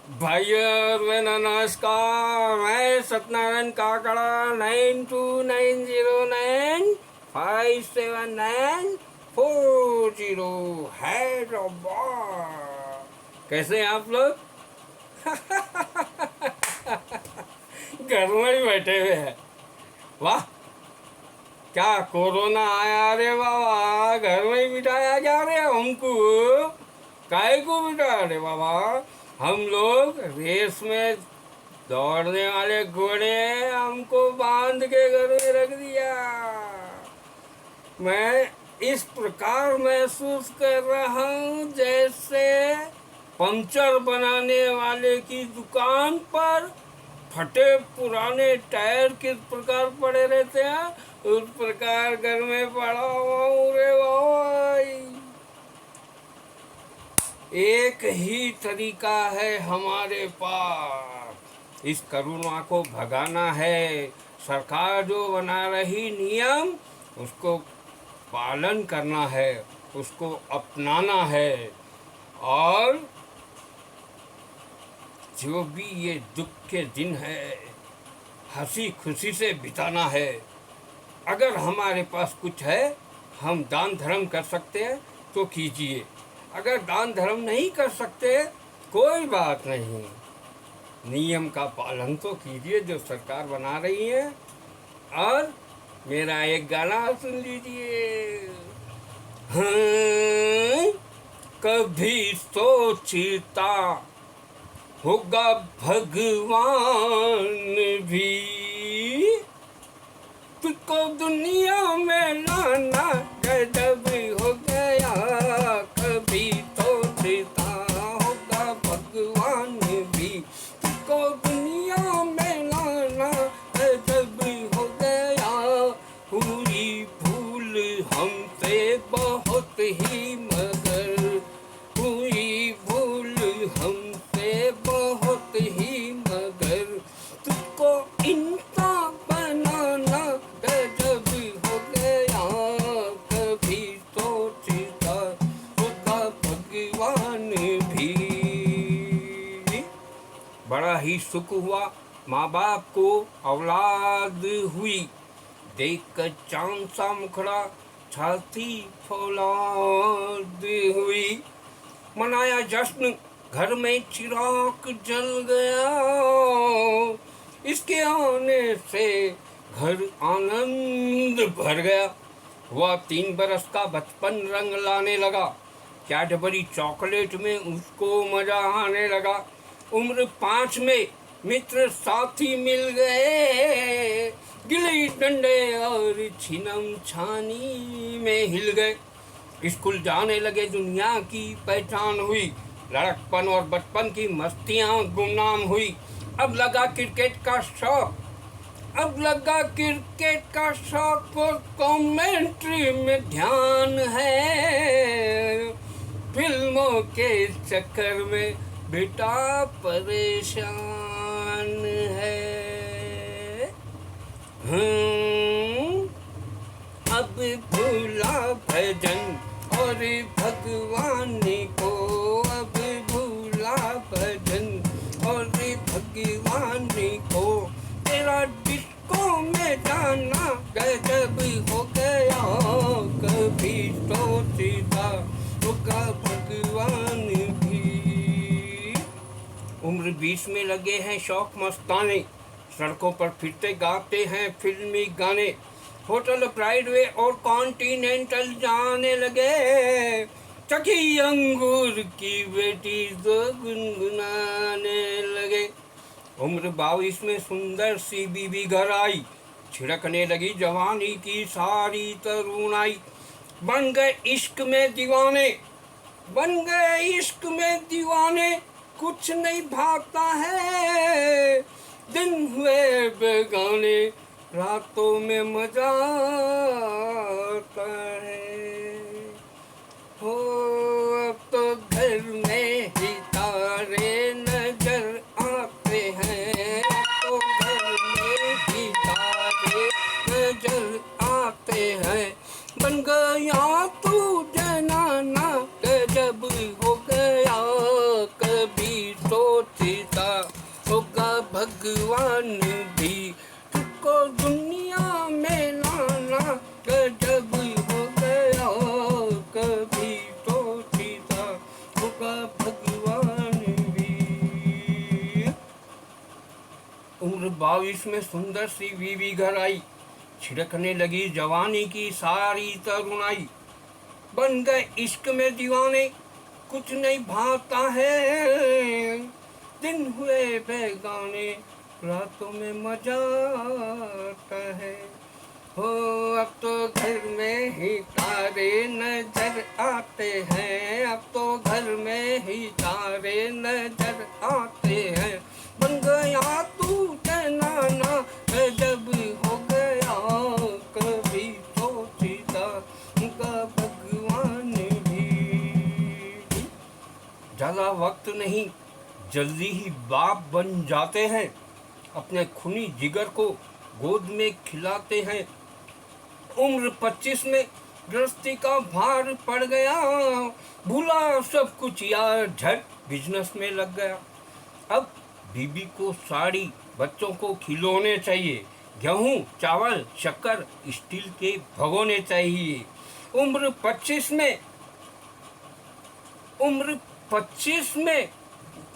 भाइयों और बहनों नमस्कार। मैं सत्यनारायण काकड़ा 9290957940 हैदराबाद। कैसे हैं आप लोग? घर में ही बैठे हुए हैं। वाह, क्या कोरोना आया रे बाबा, घर में ही बिठाया जा रहे हमको। काहे को बिठाया रे बाबा? हम लोग रेस में दौड़ने वाले घोड़े हैं, हमको बांध के घर में रख दिया। मैं इस प्रकार महसूस कर रहा हूँ जैसे पंचर बनाने वाले की दुकान पर फटे पुराने टायर किस प्रकार पड़े रहते हैं, उस प्रकार घर में पड़ा हुआ हूँ रे भाई। एक ही तरीका है हमारे पास, इस करुणा को भगाना है। सरकार जो बना रही नियम, उसको पालन करना है, उसको अपनाना है, और जो भी ये दुख के दिन है हंसी खुशी से बिताना है। अगर हमारे पास कुछ है, हम दान धर्म कर सकते हैं तो कीजिए। अगर दान धर्म नहीं कर सकते, कोई बात नहीं, नियम का पालन तो कीजिए जो सरकार बना रही है। और मेरा एक गाना सुन लीजिए। हाँ, कभी सोचता होगा भगवान भी तुझको दुनिया में लाना गजब हो गया। कभी सोचता होगा भगवान भी तुझको दुनिया में लाना गजब हो गया। हुई भूल हमसे बहुत ही मगर, हुई भूल हमसे बहुत ही मगर, तुझको इंसान बनाना गजब हो गया। कभी सोचता होगा भगवान भी। बड़ा ही सुख हुआ माँ बाप को औलाद हुई, देख कर चांद सा मुखड़ा छाती फौलाद हुई। मनाया जश्न, घर में चिराग जल गया, इसके आने से घर आनंद भर गया। वह 3 बरस का बचपन रंग लाने लगा, कैडबरी चॉकलेट में उसको मजा आने लगा। उम्र 5 में मित्र साथी मिल गए, गिल्ली डंडे और छिनम छानी में हिल गए। स्कूल जाने लगे, दुनिया की पहचान हुई, लड़कपन और बचपन की मस्तियाँ गुमनाम हुई। अब लगा क्रिकेट का शौक, अब लगा क्रिकेट का शौक, और कमेंट्री में ध्यान है। फिल्मों के चक्कर में बेटा परेशान है। अब भूला भजन और भगवान को, अब भूला भजन और भगवान को, तेरा डिस्को में जाना गजब हो गया। कभी सोचता होगा भगवान भी। उम्र 20 में लगे हैं शौक मस्ताने, सड़कों पर फिरते गाते हैं फिल्मी गाने। होटल ब्राइडवे और कॉन्टिनेंटल जाने लगे, चखी अंगूर की बेटी जो गुनगुनाने लगे। उम्र 22 में सुंदर सी बीबी घर आई, छिड़कने लगी जवानी की सारी तरुणाई। बन गए इश्क में दीवाने, बन गए इश्क में दीवाने, कुछ नहीं भागता है। दिन हुए बेगाने, रातों में मजा आता है। हो अब तो घर में ही तारे नजर आते हैं, तो घर में ही तारे नजर आते हैं। बन गया तू जनाना गजब हो गया। कभी तो सीता, होगा भगवान भी तुझको दुनिया में लाना, गजब हो गया कभी तो सीता, होगा भगवान भी। उम्र 22 में सुंदर सी बीवी घर आई, छिड़कने लगी जवानी की सारी तरुणाई। बन गए इश्क में दीवाने, कुछ नहीं भाता है, दिन हुए बेगाने, रातों में मजा आता है। हो अब तो घर में ही तारे नजर आते हैं, अब तो घर में ही तारे नजर आते हैं। बन गया तू नाना, जब हो गया कभी तो सीता, उनका भगवान भी। ज़्यादा वक्त नहीं, जल्दी ही बाप बन जाते हैं, अपने खूनी जिगर को गोद में खिलाते हैं। उम्र 25 में गृहस्थी का भार पड़ गया, भूला सब कुछ यार, झट बिजनेस में लग गया। अब बीबी को साड़ी, बच्चों को खिलौने चाहिए, गेहूं, चावल, शक्कर, स्टील के भगोने चाहिए। उम्र 25 में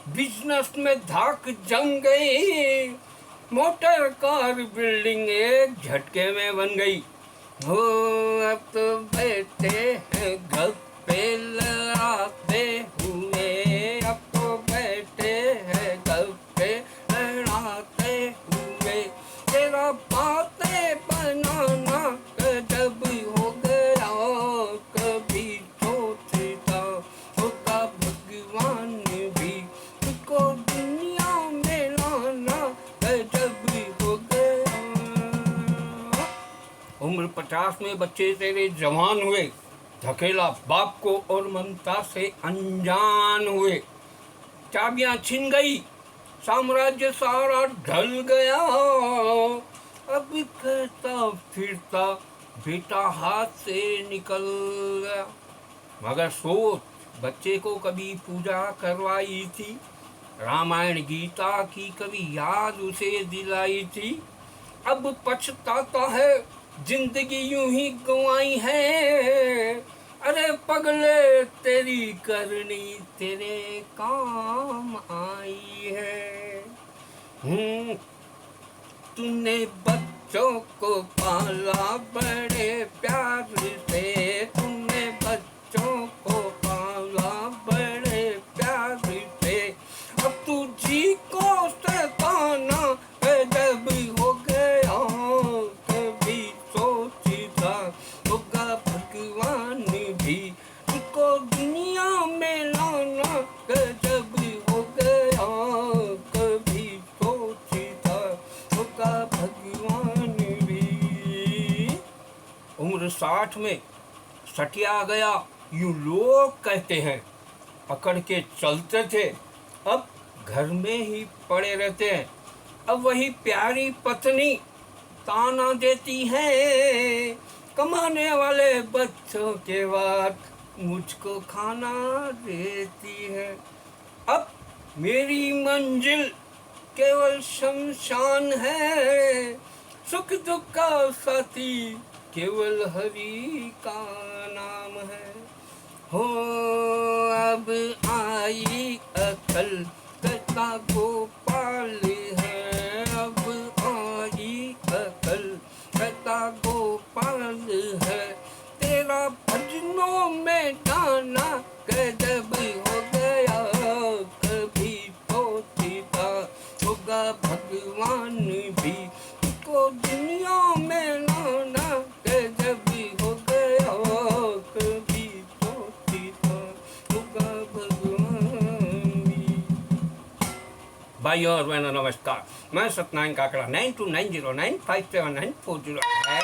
बिजनेस में धाक जम गई, मोटर कार बिल्डिंग एक झटके में बन गई। हो अब तो बैठे हैं घर पे लड़ाते हुए, अब तो बैठे हैं घर पे लड़ाते हुए। तेरा बातें बनाना जब हो गया कभी तो सीता, होगा भगवान भी तुझको दुनिया में लाना, जब हो गया। उम्र 50 में बच्चे तेरे जवान हुए, धकेला बाप को और ममता से अनजान हुए। चाबियां छिन गई, साम्राज्य सारा ढल गया, अब करता फिरता बेटा हाथ से निकल गया। मगर सोच, बच्चे को कभी पूजा करवाई थी, रामायण गीता की कभी याद उसे दिलाई थी। अब पछताता है जिंदगी यूं ही गंवाई है, अरे पगले तेरी करनी तेरे काम आई है। तूने बच्चों को पाला बड़े प्यार से, तूने बच्चों को पाला बड़े प्यार से, अब तू जी को सताना जब हो गया कभी सोची था, होगा भगवान भी तुझको दुनिया में लाना, जब हो गया कभी सोची था, होगा भगवान भी। उम्र 60 में सटिया गया यूं लोग कहते हैं, पकड़ के चलते थे अब घर में ही पड़े रहते हैं। अब वही प्यारी पत्नी ताना देती है, कमाने वाले बच्चों के बाद मुझको खाना देती है। अब मेरी मंजिल केवल शमशान है, सुख दुख का साथी केवल हरि का नाम है। हो अब आई अकल कथा गोपाल है, अब आई अकल कथा गोपाल है। तेरा भजनों में गाना गजब हो गया कभी तो सीता, होगा भगवान भी तुझको दुनिया में लाना, गजब हो गया कभी तो सीता, होगा भगवान भी। भाई और बहनों नमस्कार, मैं सत्यनारायण काकड़ा 9290957940 है।